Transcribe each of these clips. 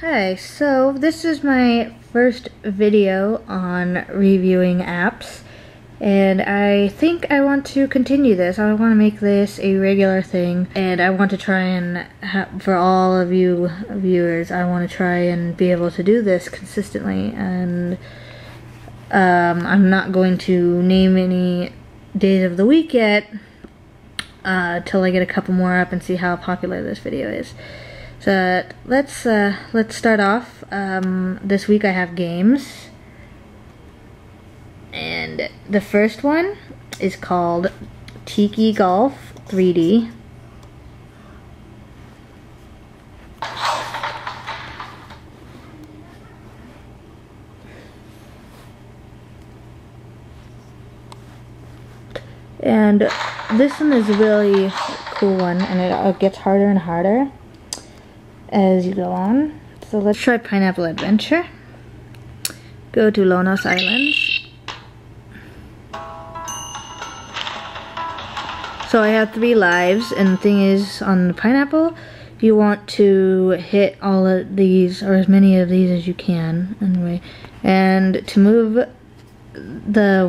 Hi, so this is my first video on reviewing apps, and I think I want to continue this. I want to make this a regular thing, and I want to try and, for all of you viewers, I want to try and be able to do this consistently, and I'm not going to name any days of the week yet, till I get a couple more up and see how popular this video is. So let's start off. This week I have games, and the first one is called Tiki Golf 3D. And this one is a really cool one, and it gets harder and harder as you go on. So let's try Pineapple Adventure. Go to Lonos Islands. So I have 3 lives, and the thing is, on the pineapple, you want to hit all of these, or as many of these as you can, anyway. And to move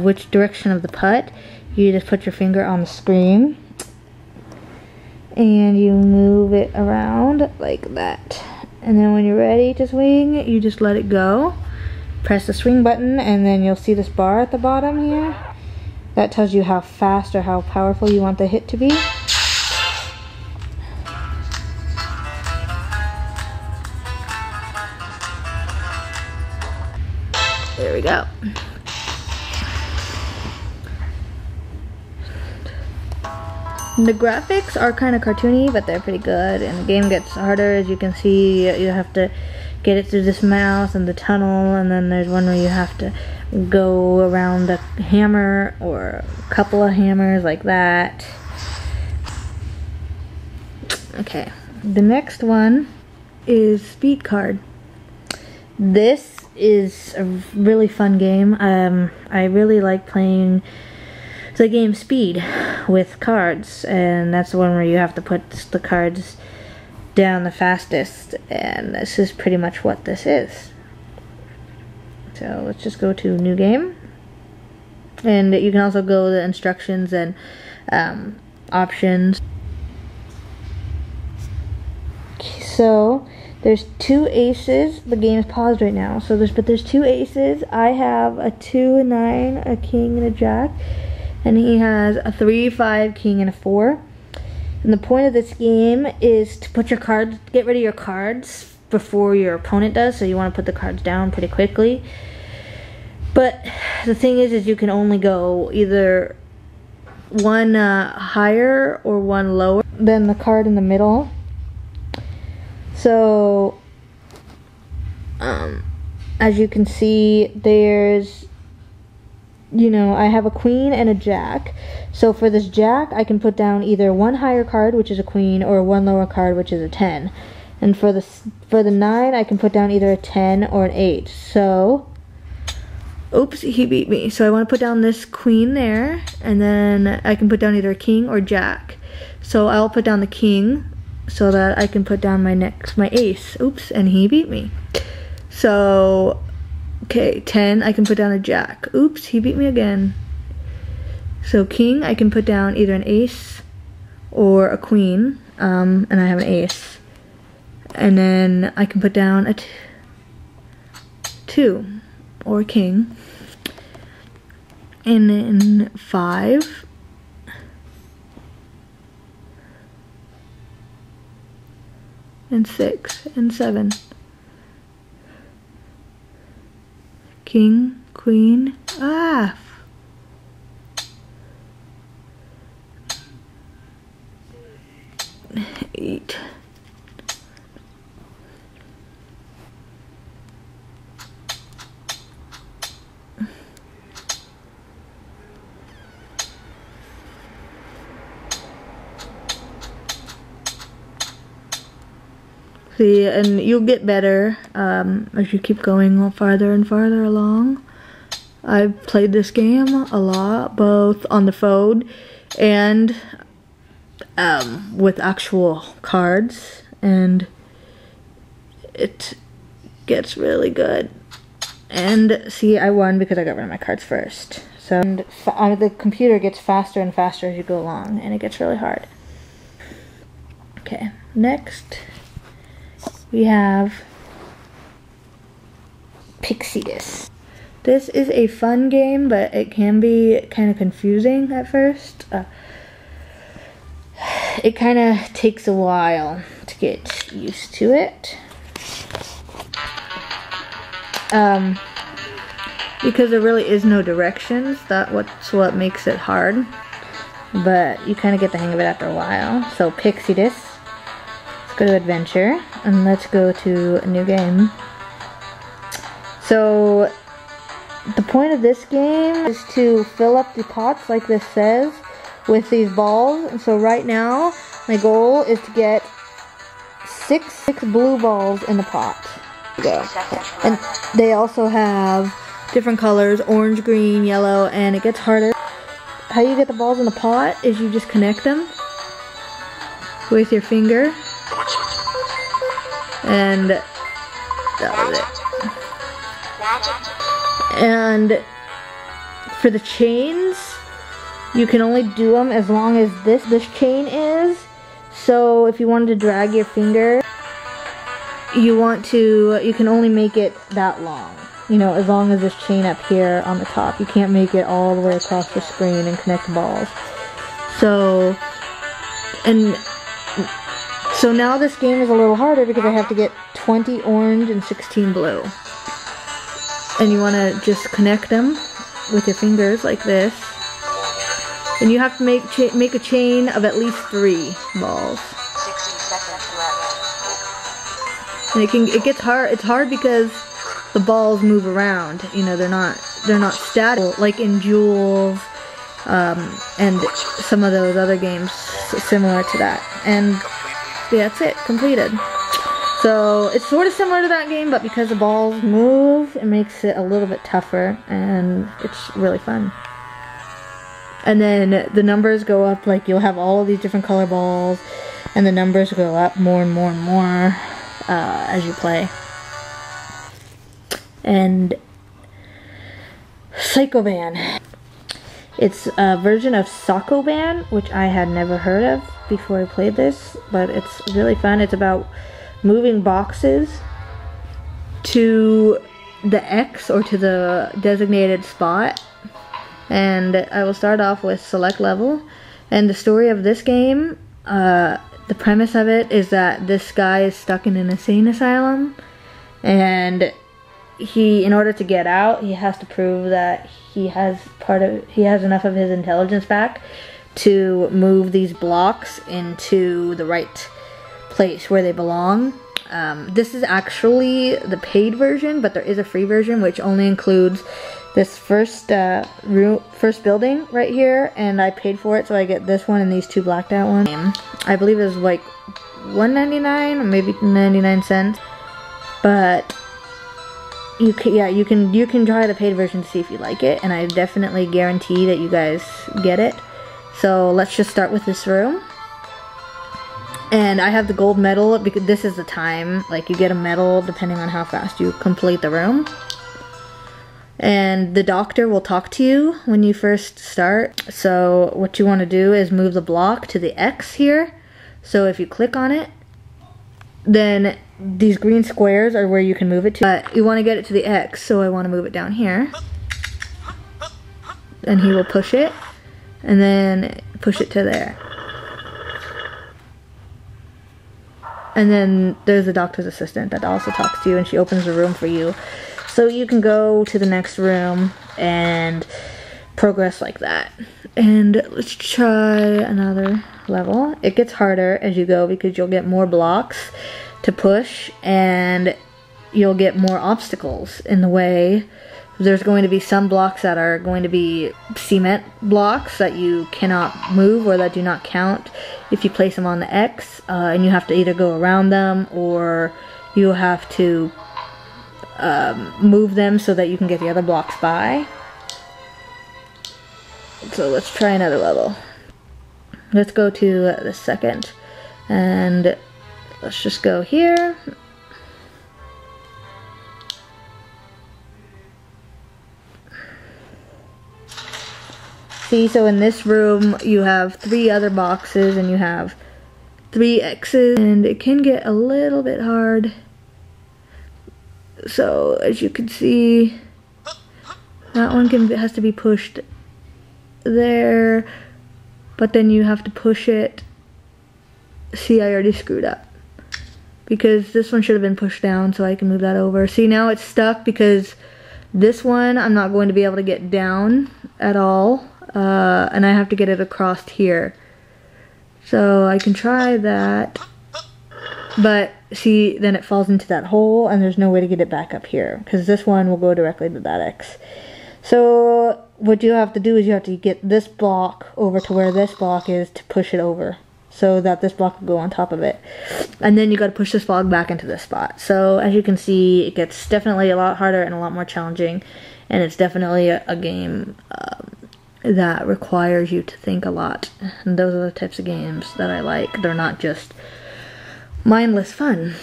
which direction of the putt, you just put your finger on the screen, and you move it around like that. And then when you're ready to swing, you just let it go. Press the swing button, and then you'll see this bar at the bottom here. That tells you how fast or how powerful you want the hit to be. There we go. The graphics are kind of cartoony, but they're pretty good, and the game gets harder. As you can see, you have to get it through this mouth and the tunnel, and then there's one where you have to go around a hammer or a couple of hammers like that. Okay, the next one is Speed Card. This is a really fun game. I really like playing the game Speed with cards, and that's the one where you have to put the cards down the fastest, and this is pretty much what this is. So let's just go to new game, and you can also go to the instructions and options. So there's 2 aces. The game is paused right now, so there's 2 aces. I have a 2, a 9, a king, and a jack. And he has a 3, 5, king, and a 4. And the point of this game is to put your cards, get rid of your cards before your opponent does. So you want to put the cards down pretty quickly. But the thing is you can only go either one higher or one lower than the card in the middle. So as you can see, there's, I have a queen and a jack. So for this jack, I can put down either one higher card, which is a queen, or one lower card, which is a 10. And for the 9, I can put down either a 10 or an 8. So, oops, he beat me. So I want to put down this queen there, and then I can put down either a king or jack. So I'll put down the king so that I can put down my ace. Oops, and he beat me. So, okay, 10, I can put down a jack. Oops, he beat me again. So king, I can put down either an ace or a queen, and I have an ace. And then I can put down a 2 or a king. And then 5. And 6 and 7. King, queen, 8. See, and you'll get better as you keep going farther and farther along. I've played this game a lot, both on the phone and with actual cards, and gets really good. And see, I won because I got rid of my cards first. So the computer gets faster and faster as you go along, and it gets really hard. Okay, next we have Pyxidis. This is a fun game, but it can be kind of confusing at first. It kind of takes a while to get used to it. Because there really is no directions. That's what makes it hard. But you kind of get the hang of it after a while. So Pyxidis. Let's go to adventure. And let's go to a new game. So the point of this game is to fill up the pots like this says with these balls. And so right now my goal is to get six blue balls in the pot. Go. And they also have different colors, orange, green, yellow, and it gets harder. How you get the balls in the pot is you just connect them with your finger, and that was it. And for the chains, you can only do them as long as this chain is. So if you wanted to drag your finger, you can only make it that long. You know, as long as this chain up here on the top. You can't make it all the way across the screen and connect the balls. So now this game is a little harder because I have to get 20 orange and 16 blue. And you want to just connect them with your fingers like this. And you have to make a chain of at least 3 balls. 60 seconds left. And it gets hard. It's hard because the balls move around. You know, they're not static like in Jewels and some of those other games similar to that. And yeah, that's it. Completed. So it's sort of similar to that game, but because the balls move, it makes it a little bit tougher, and it's really fun. And then the numbers go up, like you'll have all of these different color balls, and the numbers go up more and more and more as you play. And Psychoban. It's a version of Psychoban, which I had never heard of before I played this, but it's really fun. It's about moving boxes to the X or to the designated spot. And I will start off with select level. And the story of this game, the premise of it is that this guy is stuck in an insane asylum, and in order to get out, he has to prove that he has enough of his intelligence back to move these blocks into the right place where they belong. This is actually the paid version, but there is a free version which only includes this first building right here, and I paid for it, so I get this one and these 2 blacked out ones. I believe it was like $1.99 or maybe 99 cents, but you can try the paid version to see if you like it, and I definitely guarantee that you guys get it. So let's just start with this room. And I have the gold medal because this is the time, like you get a medal depending on how fast you complete the room. And the doctor will talk to you when you first start. So what you want to do is move the block to the X here. So if you click on it, then these green squares are where you can move it to. But you want to get it to the X, so I want to move it down here. And he will push it, and then push it to there. And then there's the doctor's assistant that also talks to you, and she opens the room for you. So you can go to the next room and progress like that. And let's try another level. It gets harder as you go because you'll get more blocks to push, and you'll get more obstacles in the way. There's going to be some blocks that are going to be cement blocks that you cannot move or that do not count if you place them on the X, and you have to either go around them or you have to move them so that you can get the other blocks by. So let's try another level. Let's go to the second, and let's just go here. See, so in this room you have 3 other boxes and you have 3 X's, and it can get a little bit hard. So as you can see, that one has to be pushed there, but then you have to push it. See, I already screwed up because this one should have been pushed down, so I can move that over. See, now it's stuck because this one I'm not going to be able to get down at all, and I have to get it across here. So I can try that, but see, then it falls into that hole and there's no way to get it back up here because this one will go directly to that X. So what you have to do is you have to get this block over to where this block is to push it over so that this block will go on top of it. And then you got to push this block back into this spot. So as you can see, it gets definitely a lot harder and a lot more challenging, and it's definitely a game that requires you to think a lot. And those are the types of games that I like. They're not just mindless fun.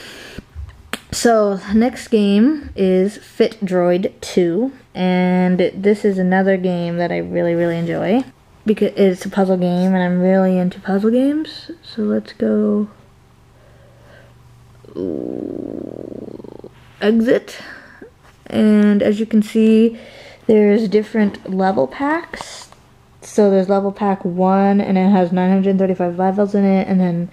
So next game is Phit Droid 2, and this is another game that I really enjoy because it's a puzzle game and I'm really into puzzle games. So let's go exit, and as you can see, there's different level packs. So there's level pack 1 and it has 935 levels in it, and then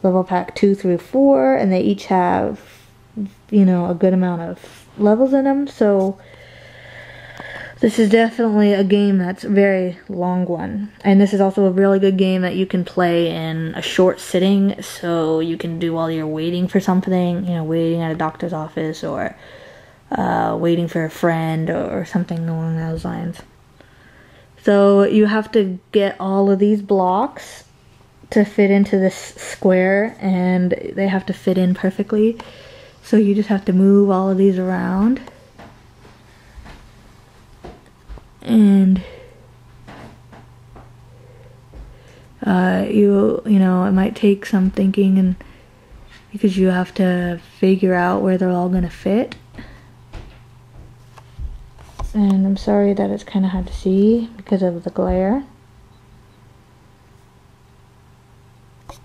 level pack 2 through 4, and they each have, you know, a good amount of levels in them. So this is definitely a game that's a very long one, and this is also a really good game that you can play in a short sitting, so you can do while you're waiting for something, you know, waiting at a doctor's office or waiting for a friend or something along those lines. So you have to get all of these blocks to fit into this square, and they have to fit in perfectly. So you just have to move all of these around. And you know, it might take some thinking, and because you have to figure out where they're all gonna fit. And I'm sorry that it's kind of hard to see because of the glare.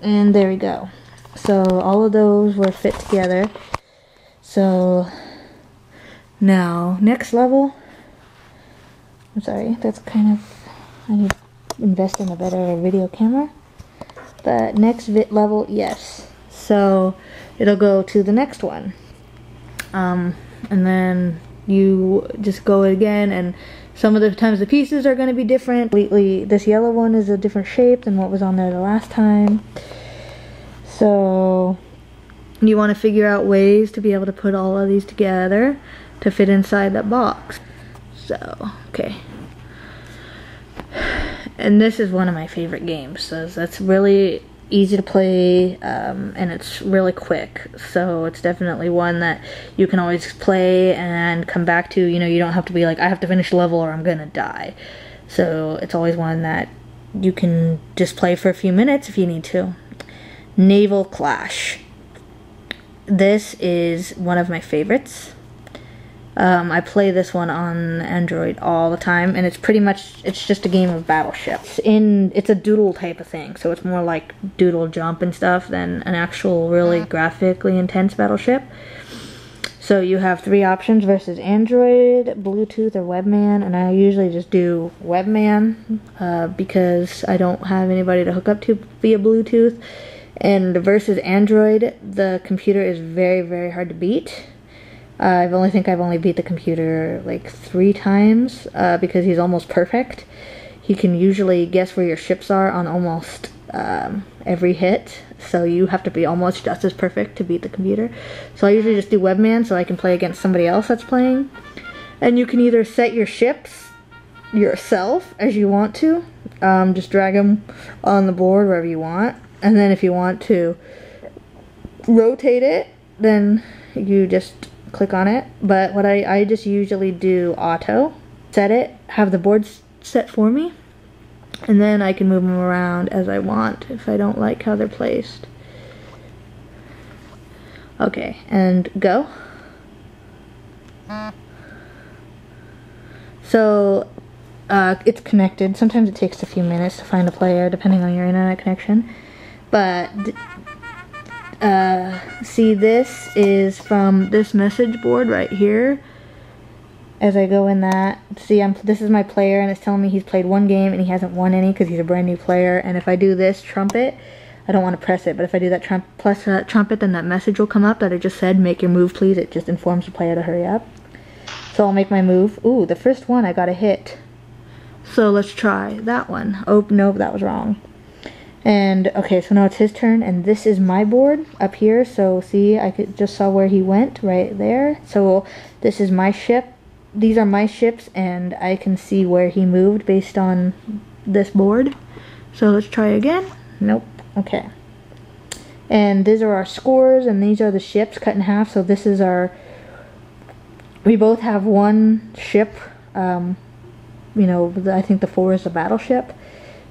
And there we go. So all of those were fit together. So now next level. I'm sorry, that's kind of, I need to invest in a better video camera. But next level, yes. So it'll go to the next one. And then you just go again, and some of the times the pieces are going to be different. Completely, this yellow one is a different shape than what was on there the last time. So you want to figure out ways to be able to put all of these together to fit inside that box. So, okay. And this is one of my favorite games, so that's really easy to play, and it's really quick, so it's definitely one that you can always play and come back to. You know, you don't have to be like, I have to finish the level or I'm gonna die. So it's always one that you can just play for a few minutes if you need to. Naval Clash. This is one of my favorites. I play this one on Android all the time, and it's pretty much, it's just a game of battleships. It's a doodle type of thing, so it's more like doodle jump and stuff than an actual really graphically intense battleship. So you have 3 options versus Android, Bluetooth, or Webman, and I usually just do Webman because I don't have anybody to hook up to via Bluetooth. And versus Android, the computer is very hard to beat. I think I've only beat the computer like 3 times because he's almost perfect. He can usually guess where your ships are on almost every hit, so you have to be almost just as perfect to beat the computer. So I usually just do Webman so I can play against somebody else that's playing. And you can either set your ships yourself as you want to, just drag them on the board wherever you want, and then if you want to rotate it, then you just click on it. But what I just usually do auto, set it, have the board set for me, and then I can move them around as I want if I don't like how they're placed. Okay, and go. So It's connected. Sometimes it takes a few minutes to find a player, depending on your internet connection. But, see, this is from this message board right here. As I go in that, see, this is my player, and it's telling me he's played one game and he hasn't won any because he's a brand new player. And if I do this trumpet, I don't want to press it, but if I do that trumpet, then that message will come up that I just said, make your move please. It just informs the player to hurry up. So I'll make my move. Ooh, the first one I got a hit. So let's try that one. Oh, nope, that was wrong. And, okay, so now it's his turn, and this is my board up here. So see, I just saw where he went right there. So this is my ship. These are my ships, and I can see where he moved based on this board. So let's try again. Nope. Okay. And these are our scores, and these are the ships cut in half. So this is our... We both have one ship. You know, I think the 4 is the battleship.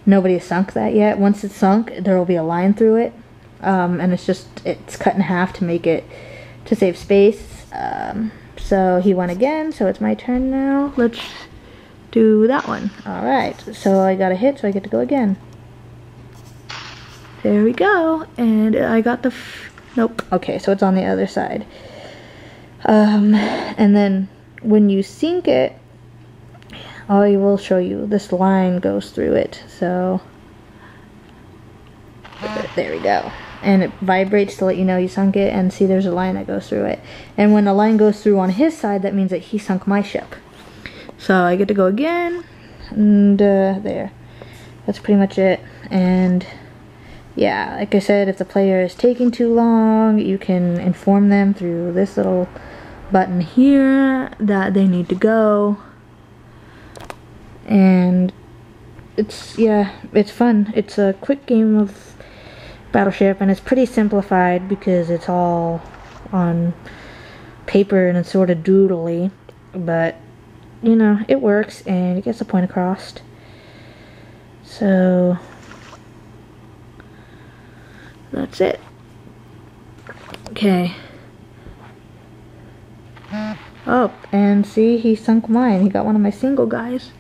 Nobody has sunk that yet. Once it's sunk, there will be a line through it. And it's cut in half to make it... to save space. So he won again, so it's my turn now. Let's do that one. Alright, so I got a hit, so I get to go again. There we go, and I got the... Nope, okay, so it's on the other side. And then when you sink it, I will show you, this line goes through it, so... There we go. And it vibrates to let you know you sunk it, and see there's a line that goes through it. And when the line goes through on his side, that means that he sunk my ship. So I get to go again, and there. That's pretty much it. And yeah, like I said, if the player is taking too long, you can inform them through this little button here that they need to go. And it's, yeah, it's fun. It's a quick game of Battleship, and it's pretty simplified because it's all on paper and it's sort of doodly, but you know, it works and it gets the point across. So that's it. Okay. Oh, and see, he sunk mine. He got one of my single guys.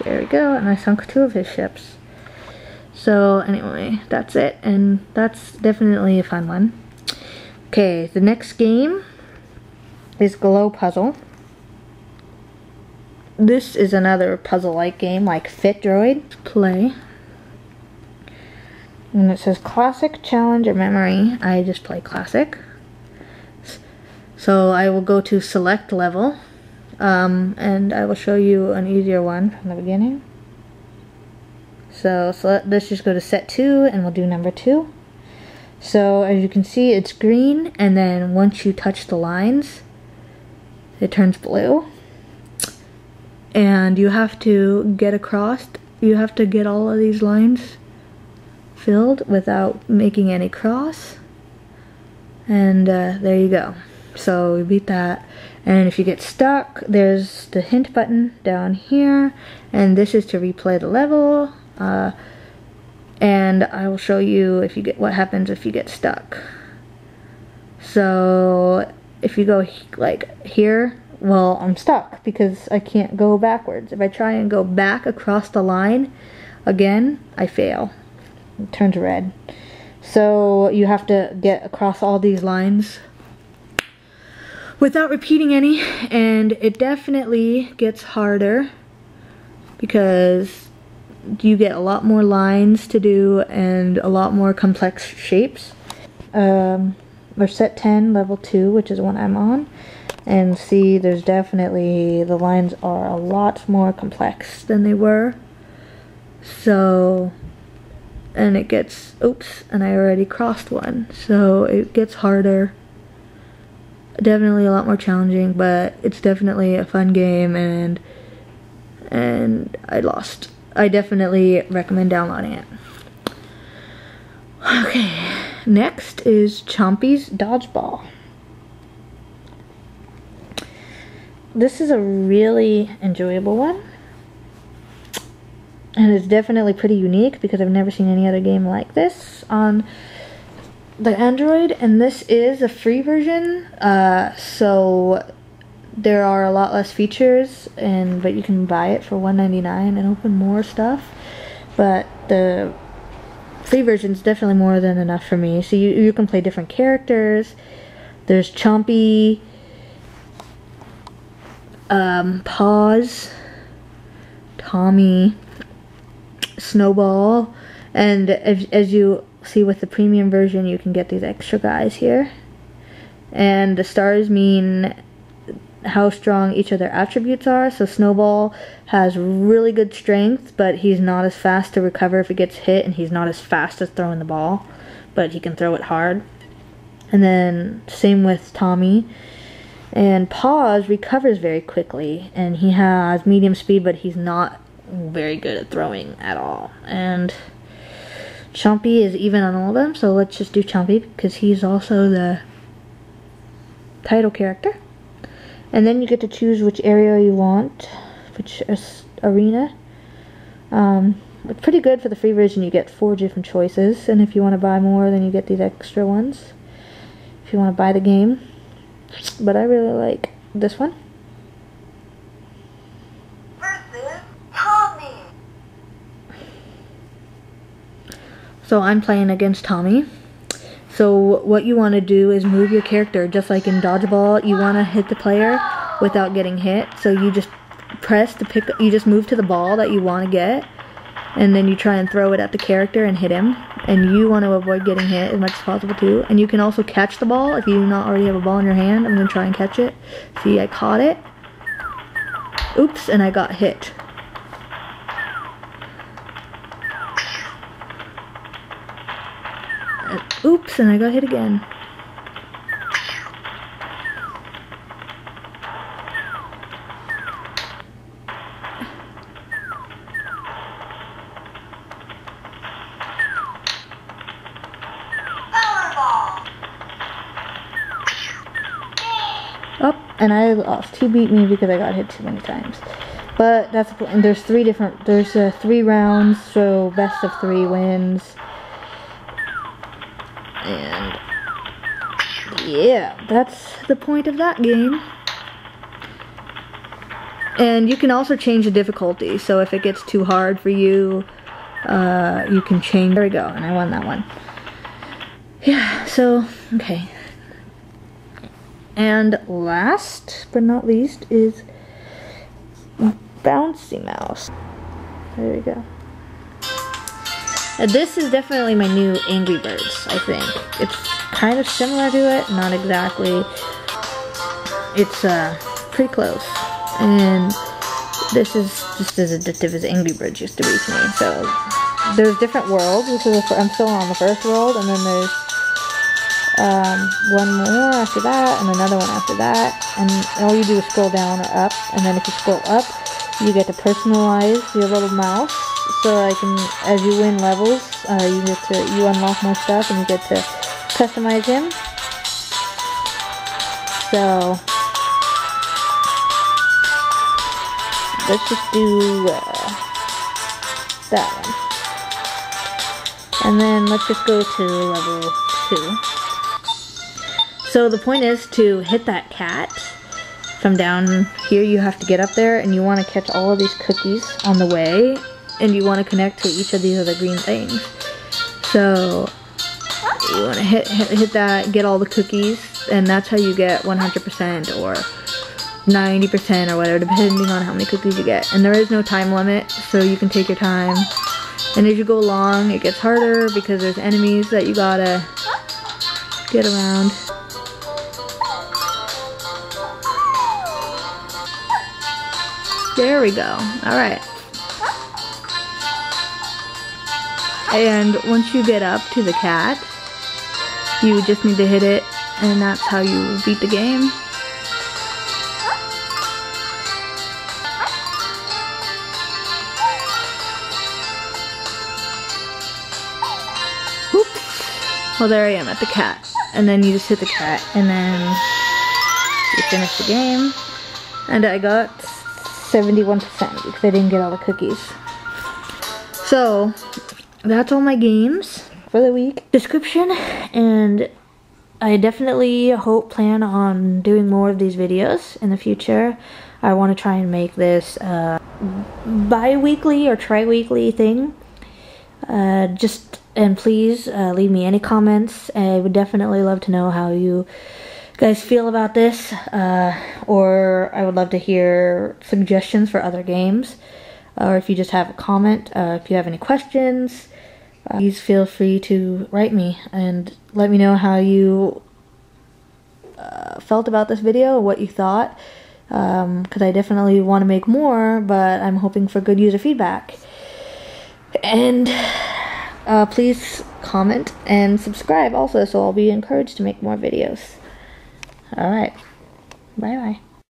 There we go, and I sunk 2 of his ships. So anyway, that's it, and that's definitely a fun one. Okay, the next game is Glow Puzzle. This is another puzzle-like game like Phit Droid. Play. And it says Classic, Challenge, or Memory. I just play Classic. So I will go to Select Level. And I will show you an easier one from the beginning. So let's just go to set 2 and we'll do number 2. So as you can see, it's green, and then once you touch the lines, it turns blue. And you have to get across, you have to get all of these lines filled without making any cross. And there you go. So we beat that. And if you get stuck, there's the hint button down here, and this is to replay the level. And I will show you if you get what happens if you get stuck. So if you go like here, well, I'm stuck because I can't go backwards. If I try and go back across the line again, I fail. It turns red. So you have to get across all these lines without repeating any, and it definitely gets harder because you get a lot more lines to do and a lot more complex shapes. We're set 10, level 2, which is what I'm on, and see, there's definitely, the lines are a lot more complex than they were. So, and it gets, oops, and I already crossed one, so it gets harder. Definitely a lot more challenging, but it's definitely a fun game, and I lost. I definitely recommend downloading it. Okay, next is Chompy's Dodgeball. This is a really enjoyable one. And it's definitely pretty unique because I've never seen any other game like this on the Android. And this is a free version, so there are a lot less features, but you can buy it for $1.99 and open more stuff. But the free version is definitely more than enough for me. So you can play different characters. There's Chompy, Paws, Tommy, Snowball, and as you see with the premium version, you can get these extra guys here. And the stars mean how strong each of their attributes are. So Snowball has really good strength, but he's not as fast to recover if he gets hit, and he's not as fast as throwing the ball, but he can throw it hard. And then same with Tommy. And Paws recovers very quickly, and he has medium speed, but he's not very good at throwing at all. And Chompy is even on all of them, so let's just do Chompy because he's also the title character. And then you get to choose which area you want, which arena. It's pretty good for the free version. You get 4 different choices, and if you want to buy more, then you get these extra ones if you want to buy the game. But I really like this one. Versus Tommy. So I'm playing against Tommy. So what you want to do is move your character, just like in Dodgeball. You want to hit the player without getting hit. So you just press to pick. You just move to the ball that you want to get, and then you try and throw it at the character and hit him. And you want to avoid getting hit as much as possible too. And you can also catch the ball if you do not already have a ball in your hand. I'm going to try and catch it. See, I caught it. Oops, and I got hit. Oops, and I got hit again. Oh, and I lost. He beat me because I got hit too many times. But that's the point. There's 3 rounds, so best of 3 wins. And yeah, that's the point of that game. And you can also change the difficulty, so if it gets too hard for you, you can change. There we go, and I won that one. Yeah, so okay. And last but not least is Bouncy Mouse. There we go. This is definitely my new Angry Birds, I think. It's kind of similar to it, not exactly. It's pretty close. And this is just as addictive as Angry Birds used to be to me. So there's different worlds. I'm still on the first world, and then there's one more after that, and another one after that. And all you do is scroll down or up, and then if you scroll up, you get to personalize your little mouse. So as you win levels, you unlock more stuff, and you get to customize him. So let's just do that one, and then let's just go to level 2. So the point is to hit that cat. From down here, you have to get up there, and you want to catch all of these cookies on the way. And you want to connect to each of these other green things. So you want to hit that, get all the cookies, and that's how you get 100% or 90% or whatever, depending on how many cookies you get. And there is no time limit, so you can take your time. And as you go along, it gets harder because there's enemies that you gotta get around. There we go. Alright. And once you get up to the cat, you just need to hit it, and that's how you beat the game. Oops. Well, there I am at the cat. And then you just hit the cat, and then you finish the game. And I got 71% because I didn't get all the cookies. So that's all my games for the week. Description, and I definitely plan on doing more of these videos in the future. I want to try and make this bi-weekly or tri-weekly thing. And please leave me any comments. I would definitely love to know how you guys feel about this, or I would love to hear suggestions for other games, or if you just have a comment, if you have any questions, please feel free to write me and let me know how you felt about this video, what you thought, because I definitely want to make more, but I'm hoping for good user feedback. And please comment and subscribe also, so I'll be encouraged to make more videos. Alright, bye bye.